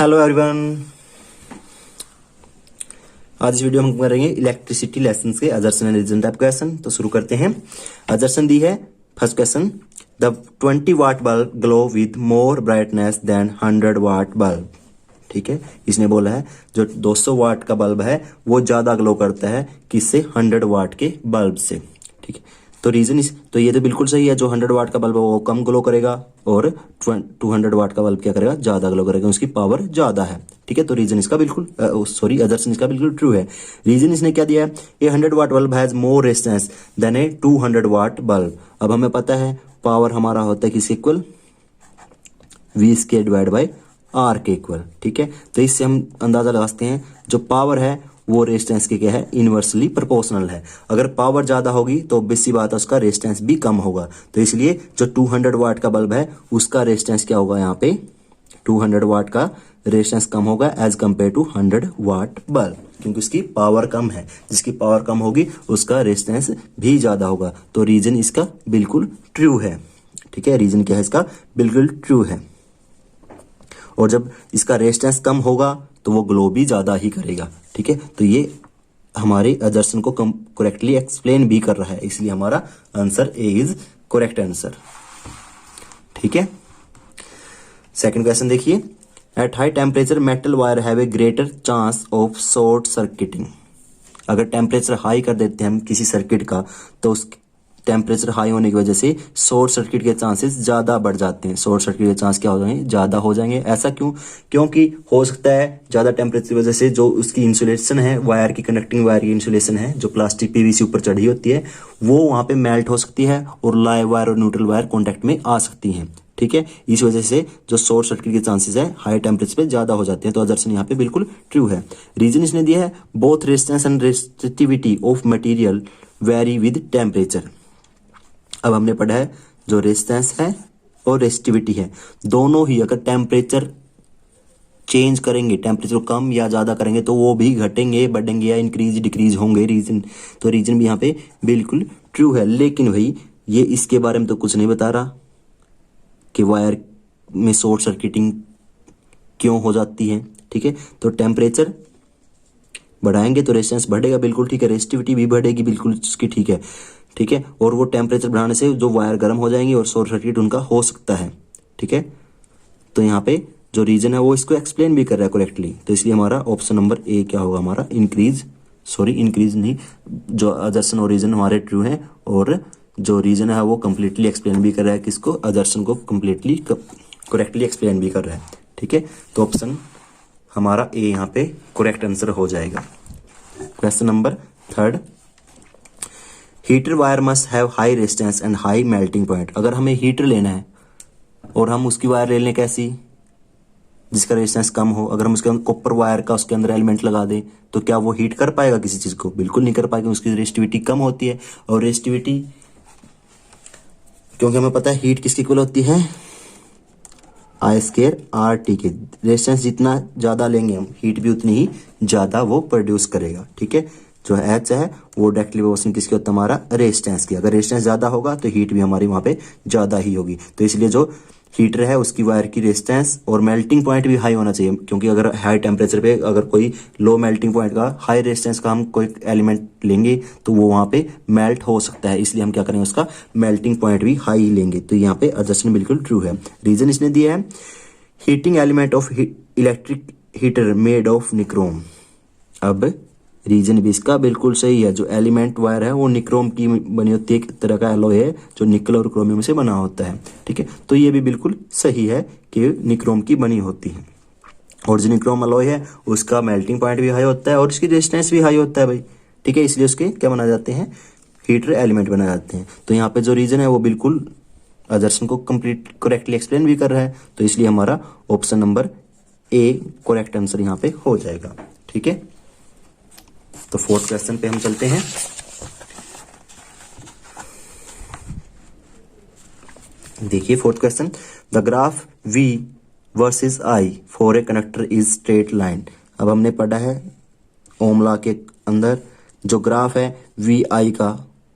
Hello everyone, आज इस video में हम करेंगे इलेक्ट्रिसिटी लेसन्स के assertion and reason type question. तो शुरू करते हैं। अजर्सन दी है first question, the 20 watt bulb glow with more brightness than 100 watt bulb. ठीक है, इसने बोला है जो 200 वाट का बल्ब है वो ज्यादा ग्लो करता है किससे, 100 वाट के बल्ब से। ठीक है, तो रीजन तो ये तो बिल्कुल सही है, जो 100 वाट का बल्ब है वो कम ग्लो करेगा और 200 वाट का बल्ब क्या करेगा, ज्यादा ग्लो करेगा, उसकी पावर ज्यादा है। ठीक है, तो रीजन इसका बिल्कुल अजर्सन इसका बिल्कुल ट्रू है। रीजन इसने क्या दिया है, a 100 watt bulb has more resistance than a 200 watt bulb. अब हमें पता है पावर हमारा होता है किसके इक्वल, V square divide by R के इक्वल। ठीक है, तो इससे हम अंदाजा लगा सकते हैं जो पावर है वो रेजिस्टेंस के क्या है, इनवर्सली प्रोपोर्शनल है। अगर पावर ज्यादा होगी तो ऑब्वियस सी बात है उसका रेजिस्टेंस भी कम होगा। तो इसलिए जो 200 वाट का बल्ब है उसका रेजिस्टेंस क्या होगा, यहाँ पे 200 वाट का रेजिस्टेंस कम होगा as compare to 100 watt bulb, क्योंकि उसकी पावर कम है। जिसकी पावर कम होगी उसका रेजिस्टेंस भी ज्यादा होगा। तो रीजन इसका बिल्कुल ट्रू है। ठीक है, रीजन क्या है इसका, बिल्कुल ट्रू है। और जब इसका रेजिस्टेंस कम होगा तो वो ग्लो भी ज्यादा ही करेगा। ठीक है, तो ये हमारे अजर्सन को करेक्टली एक्सप्लेन भी कर रहा है, इसलिए हमारा answer A is correct answer. ठीक है, सेकंड क्वेश्चन देखिए, at high temperature metal wire have a greater chance of short circuiting. अगर टेम्परेचर हाई कर देते हैं हम किसी सर्किट का तो उस टेम्परेचर हाई होने की वजह से शॉर्ट सर्किट के चांसेस ज्यादा बढ़ जाते हैं। शॉर्ट सर्किट के चांस क्या हो जाएंगे, ज्यादा हो जाएंगे। ऐसा क्यों, क्योंकि हो सकता है ज्यादा टेम्परेचर की वजह से जो उसकी इंसुलेशन है, वायर की कनेक्टिंग वायर की इंसुलेशन है जो प्लास्टिक पीवीसी ऊपर चढ़ी होती है वो वहां पे मेल्ट हो सकती है और लाइव वायर और न्यूट्रल वायर कॉन्टेक्ट में आ सकती है। ठीक है, इस वजह से जो शॉर्ट सर्किट के चांसेस है हाई टेम्परेचर पे ज्यादा हो जाते हैं। तो अजर्सन यहाँ पे बिल्कुल ट्रू है। रीजन इसने दिया है both resistance and resistivity of material very with temperature. अब हमने पढ़ा है जो रेजिस्टेंस है और रेजिस्टिविटी है दोनों ही अगर टेम्परेचर चेंज करेंगे, टेम्परेचर कम या ज्यादा करेंगे तो वो भी घटेंगे, बढ़ेंगे या इंक्रीज डिक्रीज होंगे। रीजन तो रीजन भी यहाँ पे बिल्कुल ट्रू है। लेकिन भाई ये इसके बारे में तो कुछ नहीं बता रहा कि वायर में शॉर्ट सर्किटिंग क्यों हो जाती है। ठीक है, तो टेम्परेचर बढ़ाएंगे तो रेजिस्टेंस बढ़ेगा, बिल्कुल ठीक है। रेजिस्टिविटी भी बढ़ेगी, बिल्कुल उसकी ठीक है। ठीक है, और वो टेम्परेचर बढ़ाने से जो वायर गर्म हो जाएंगे और शॉर्ट सर्किट उनका हो सकता है। ठीक है, तो यहाँ पे जो रीजन है वो इसको एक्सप्लेन भी कर रहा है करेक्टली। तो इसलिए हमारा ऑप्शन नंबर ए क्या होगा, हमारा इंक्रीज नहीं, जो अजर्सन और रीजन हमारे ट्रू है और जो रीजन है वो कंप्लीटली एक्सप्लेन भी कर रहा है किसको, अजर्सन को कंप्लीटली करेक्टली एक्सप्लेन भी कर रहा है। ठीक है, तो ऑप्शन हमारा ए यहाँ पे करेक्ट आंसर हो जाएगा। Question number third, heater wire must have high resistance and high melting point. अगर हमें हीटर लेना है और हम उसकी वायर ले लें कैसी, जिसका रेजिस्टेंस कम हो, अगर हम उसके अंदर कॉपर वायर का उसके अंदर एलिमेंट लगा दें तो क्या वो हीट कर पाएगा किसी चीज को, बिल्कुल नहीं कर पाएगा। उसकी रेजिस्टिविटी कम होती है और रेजिस्टिविटी, क्योंकि हमें पता है हीट किसकी इक्वल होती है, I स्क्वायर RT के। रेजिस्टेंस जितना ज्यादा लेंगे हम हीट भी उतनी ही ज्यादा वो प्रोड्यूस करेगा। ठीक है, जो H है वो डायरेक्टली प्रोपोर्शनल किसकी होता है, हमारा रेजिस्टेंस की। अगर रेजिस्टेंस ज्यादा होगा तो हीट भी हमारी वहां पे ज्यादा ही होगी। तो इसलिए जो हीटर है उसकी वायर की रेजिस्टेंस और मेल्टिंग पॉइंट भी हाई होना चाहिए, क्योंकि अगर हाई टेम्परेचर पे अगर कोई लो मेल्टिंग पॉइंट का हाई रेजिस्टेंस का हम कोई एलिमेंट लेंगे तो वो वहां पे मेल्ट हो सकता है। इसलिए हम क्या करेंगे, उसका मेल्टिंग पॉइंट भी हाई लेंगे। तो यहाँ पे अजर्सन बिल्कुल ट्रू है। रीजन इसने दिया है heating element of electric heater made of nichrome. अब रीजन भी इसका बिल्कुल सही है। जो एलिमेंट वायर है वो निक्रोम की बनी होती है, एक तरह का एलॉय है जो निकल और क्रोमियम से बना होता है। ठीक है, तो ये भी बिल्कुल सही है कि निक्रोम की बनी होती है। और जो निक्रोम एलॉय है उसका मेल्टिंग पॉइंट भी हाई होता है और उसकी रेजिस्टेंस भी हाई होता है भाई। ठीक है, इसलिए उसके क्या बना जाते हैं, हीटर एलिमेंट बनाए जाते हैं। तो यहाँ पे जो रीजन है वो बिल्कुल अजर्सन को कंप्लीट करेक्टली एक्सप्लेन भी कर रहा है। तो इसलिए हमारा option number A correct answer यहाँ पे हो जाएगा। ठीक है, तो फोर्थ क्वेश्चन पे हम चलते हैं। देखिए fourth question, the graph V versus I for a conductor is straight line. अब हमने पढ़ा है ओम लॉ के अंदर जो ग्राफ है VI का,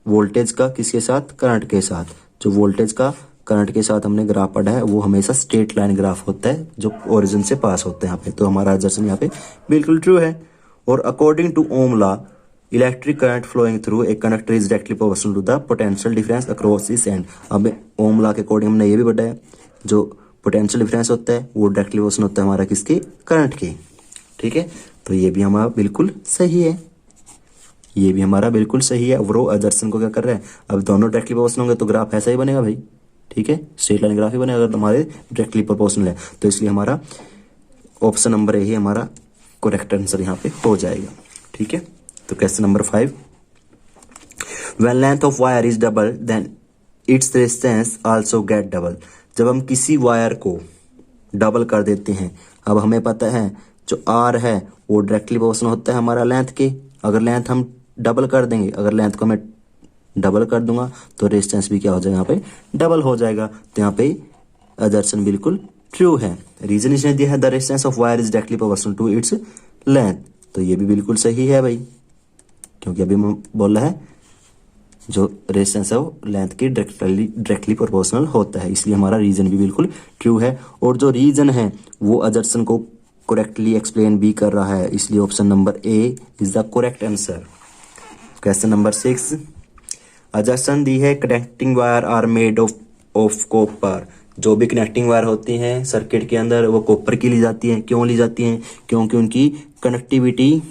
वोल्टेज का किसके साथ, करंट के साथ। जो वोल्टेज का करंट के साथ हमने ग्राफ पढ़ा है वो हमेशा स्ट्रेट लाइन ग्राफ होता है जो ओरिजिन से पास होता है यहाँ पे। तो हमारा असर्शन यहाँ पे बिल्कुल ट्रू है। और according to Ohm law electric current flowing through a conductor is directly proportional to the potential difference across its end. अब ओम लॉ के अकॉर्डिंग हमने ये भी पढ़ा है जो पोटेंशियल डिफरेंस होता है वो डायरेक्टली प्रोपोर्शनल होता है हमारा किसके, करंट के। ठीक है, तो ये भी हमारा बिल्कुल सही है, ये भी हमारा बिल्कुल सही है। और वो असर्शन को क्या कर रहा है, अब दोनों डायरेक्टली प्रोपोर्शनल होंगे तो ग्राफ ऐसा ही बनेगा भाई। ठीक है, स्ट्रेट लाइन ग्राफ ही बनेगा अगर हमारे डायरेक्टली प्रोपोर्शनल है। तो इसलिए हमारा ऑप्शन नंबर ए ही हमारा करेक्ट आंसर यहाँ पे हो जाएगा। ठीक है, तो question number 5, when length of wire is double then its resistance also get double. जब हम किसी वायर को डबल कर देते हैं, अब हमें पता है जो आर है वो डायरेक्टली प्रोपोर्शनल होता है हमारा लेंथ के। अगर लेंथ हम डबल कर देंगे, अगर लेंथ को मैं डबल कर दूंगा तो रेजिस्टेंस भी क्या हो जाएगा, यहाँ पे डबल हो जाएगा। तो यहाँ पे असर्शन बिल्कुल ट्रू है। रीजन इसने दिया है the resistance of wire is directly proportional to its length, तो ये भी बिल्कुल सही है भाई, क्योंकि अभी मैं बोल रहा है जो रेजिस्टेंस है वो लेंथ के डायरेक्टली प्रोपोर्शनल होता है, इसलिए हमारा रीजन भी बिल्कुल ट्रू है। और जो रीजन है वो असर्शन को करेक्टली एक्सप्लेन भी कर रहा है, इसलिए option number A is the correct answer. Question number 6, assertion दी है connecting wire are made of copper. जो भी कनेक्टिंग वायर होती हैं सर्किट के अंदर वो कॉपर की ली जाती हैं। क्यों ली जाती हैं, क्योंकि उनकी कनेक्टिविटी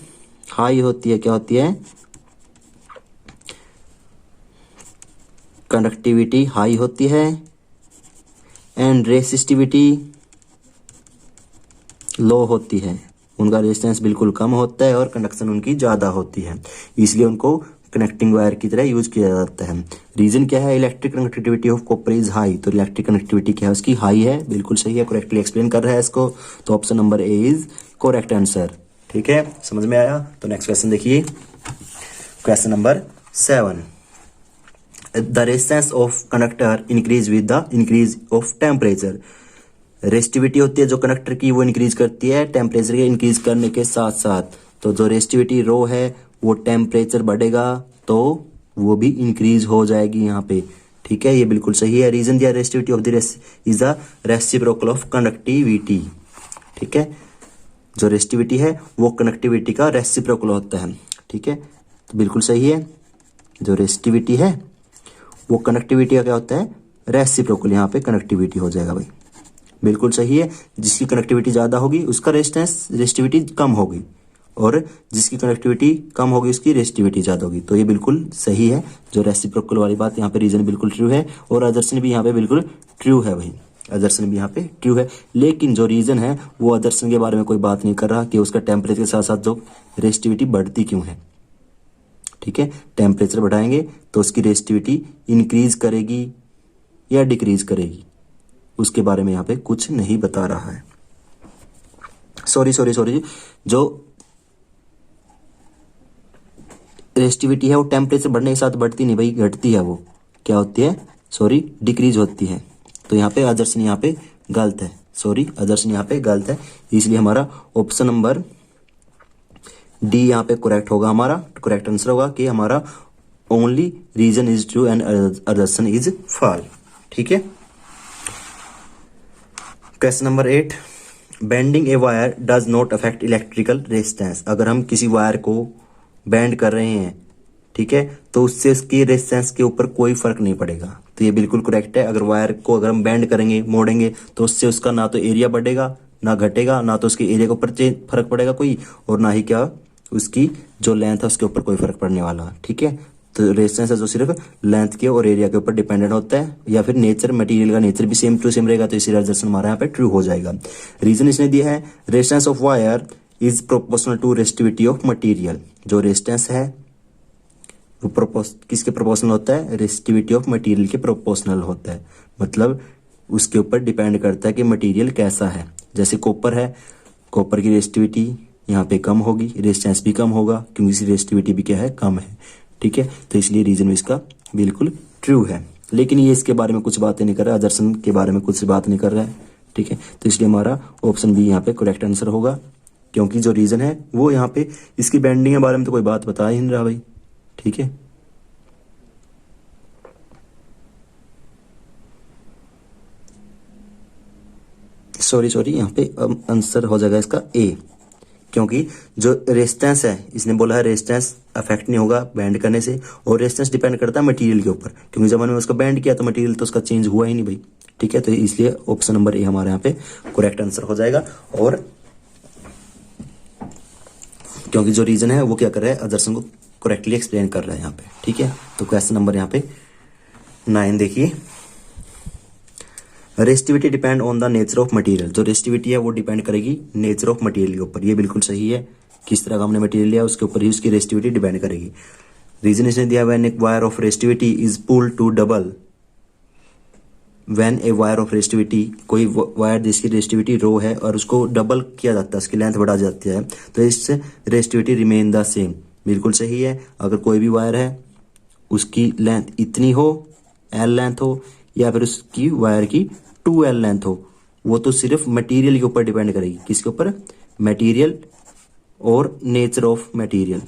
हाई होती है। क्या होती है, कंडक्टिविटी हाई होती है एंड रेसिस्टिविटी लो होती है। उनका रेजिस्टेंस बिल्कुल कम होता है और कंडक्शन उनकी ज़्यादा होती है, इसलिए उनको कनेक्टिंग वायर की तरह यूज किया जाता है। रीजन क्या है, electric conductivity of copper is high. तो इलेक्ट्रिक कंडक्टिविटी क्या है उसकी, हाई है, बिल्कुल सही है, करेक्टली एक्सप्लेन कर रहा है इसको। तो option number A is correct answer. ठीक है, समझ में आया। तो नेक्स्ट क्वेश्चन देखिए, question number 7, the resistance of conductor increase with the increase of temperature. Resistivity होती है जो कंडक्टर की वो इंक्रीज करती है टेम्परेचर के इंक्रीज करने के साथ साथ। तो जो रेजिस्टिविटी रो है वो टेम्परेचर बढ़ेगा तो वो भी इंक्रीज हो जाएगी यहाँ पे। ठीक है, ये बिल्कुल सही है। रीजन दिया resistivity of the is the reciprocal of conductivity. ठीक है, जो रेजिस्टिविटी है वो कंडक्टिविटी का रेसिप्रोकल होता है। ठीक है, तो बिल्कुल सही है। जो रेजिस्टिविटी है वो कनेक्टिविटी का क्या होता है, रेसिप्रोकल। यहाँ पे कनेक्टिविटी हो जाएगा भाई, बिल्कुल सही है। जिसकी कनेक्टिविटी ज़्यादा होगी उसका रेजिस्टिविटी कम होगी, और जिसकी कनेक्टिविटी कम होगी उसकी रेजिस्टिविटी ज़्यादा होगी। तो ये बिल्कुल सही है, जो रेसिप्रोकल वाली बात यहाँ पे रीजन बिल्कुल ट्रू है। और असर्शन भी यहाँ पे बिल्कुल ट्रू है भाई, असर्शन भी यहाँ पे ट्रू है। लेकिन जो रीजन है वो असर्शन के बारे में कोई बात नहीं कर रहा कि उसका टेम्परेचर के साथ साथ जो रेजिस्टिविटी बढ़ती क्यों है। ठीक है, टेम्परेचर बढ़ाएंगे तो उसकी रेजिस्टिविटी इंक्रीज करेगी या डिक्रीज करेगी, उसके बारे में यहाँ पे कुछ नहीं बता रहा है। सॉरी, जो रेजिस्टिविटी है वो टेम्परेचर बढ़ने के साथ बढ़ती नहीं भाई, घटती है। वो क्या होती है, सॉरी, डिक्रीज होती है। तो यहाँ पे असर्शन यहाँ पे गलत है, सॉरी, असर्शन यहाँ पे गलत है। इसलिए हमारा ऑप्शन नंबर डी यहाँ पे करेक्ट होगा, हमारा करेक्ट आंसर होगा कि हमारा only reason is true and assertion is false. ठीक है, question number 8, bending a wire does not affect electrical resistance. अगर हम किसी वायर को बेंड कर रहे हैं, ठीक है, तो उससे उसकी रेजिस्टेंस के ऊपर कोई फर्क नहीं पड़ेगा। तो ये बिल्कुल करेक्ट है। अगर वायर को अगर हम बेंड करेंगे, मोड़ेंगे, तो उससे उसका ना तो एरिया बढ़ेगा ना घटेगा, ना तो उसके एरिया के ऊपर फर्क पड़ेगा कोई, और ना ही क्या उसकी जो लेंथ है उसके ऊपर कोई फर्क पड़ने वाला। ठीक है, तो रेजिस्टेंस है जो सिर्फ लेंथ के और एरिया के ऊपर डिपेंडेंट होता है, या फिर नेचर, मटेरियल का नेचर भी सेम टू सेम रहेगा। तो इसी असर्शन हमारा यहाँ पे ट्रू हो जाएगा। रीजन इसने दिया है resistance of wire is proportional to resistivity of material. जो रेजिस्टेंस है वो किसके प्रोपोर्शनल होता है, रेजिस्टिविटी ऑफ मटेरियल के प्रोपोर्शनल होता है। मतलब उसके ऊपर डिपेंड करता है कि मटेरियल कैसा है। जैसे कॉपर है, कॉपर की रेजिस्टिविटी यहाँ पे कम होगी, रेजिस्टेंस भी कम होगा, क्योंकि इसकी रेजिस्टिविटी भी क्या है, कम है। ठीक है, तो इसलिए रीजन इसका बिल्कुल ट्रू है। लेकिन ये इसके बारे में कुछ बातें नहीं कर रहा है, असर्शन के बारे में कुछ बात नहीं कर रहा है। ठीक है, तो इसलिए हमारा ऑप्शन बी यहाँ पे करेक्ट आंसर होगा, क्योंकि जो रीजन है वो यहाँ पे इसकी बेंडिंग के बारे में तो कोई बात बता ही नहीं रहा भाई। ठीक है, सॉरी यहाँ पे आंसर हो जाएगा इसका ए, क्योंकि जो रेजिस्टेंस है, इसने बोला है रेजिस्टेंस अफेक्ट नहीं होगा बैंड करने से, और रेजिस्टेंस डिपेंड करता है मटेरियल के ऊपर, क्योंकि जब हमने उसको बैंड किया तो मटेरियल तो उसका चेंज हुआ ही नहीं भाई। ठीक है, तो इसलिए ऑप्शन नंबर ए हमारे यहाँ पे करेक्ट आंसर हो जाएगा। और क्योंकि जो रीजन है वो क्या कर रहा है, अजर्सन को करेक्टली एक्सप्लेन कर रहा है यहाँ पे। ठीक है, तो क्वेश्चन नंबर यहाँ पे 9 देखिए, resistivity depend on the nature of material. जो रेजिस्टिविटी है वो डिपेंड करेगी नेचर ऑफ मटेरियल के ऊपर। ये बिल्कुल सही है, किस तरह का हमने मटेरियल लिया उसके ऊपर ही उसकी रेजिस्टिविटी डिपेंड करेगी। रीजन इसने दिया, when a wire of resistivity is pulled to double, when a wire of resistivity, कोई वायर जिसकी रेजिस्टिविटी रो है और उसको डबल किया जाता है, उसकी लेंथ बढ़ा जाती है, तो इससे रेजिस्टिविटी रिमेन द सेम। बिल्कुल सही है, अगर कोई भी वायर है उसकी लेंथ इतनी हो, एल लेंथ हो, या फिर उसकी वायर की 2L लेंथ हो, वो तो सिर्फ मटेरियल के ऊपर डिपेंड करेगी। किसके ऊपर? मटेरियल और नेचर ऑफ मटेरियल।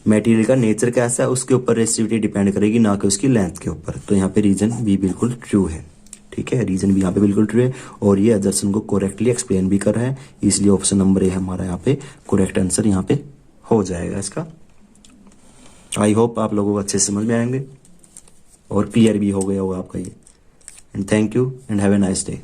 मटेरियल का नेचर कैसा है उसके ऊपर रेजिस्टिविटी डिपेंड करेगी, ना कि उसकी लेंथ के ऊपर। तो यहाँ पे रीजन भी बिल्कुल ट्रू है। ठीक है, रीजन भी यहाँ पे बिल्कुल ट्रू है, और ये अजर्सन को करेक्टली एक्सप्लेन भी कर रहा है, इसलिए ऑप्शन नंबर ए हमारा यहाँ पे करेक्ट आंसर यहाँ पे हो जाएगा इसका। आई होप आप लोगों को अच्छे से समझ में आएंगे और क्लियर भी हो गया होगा आपका ये। And thank you and have a nice day.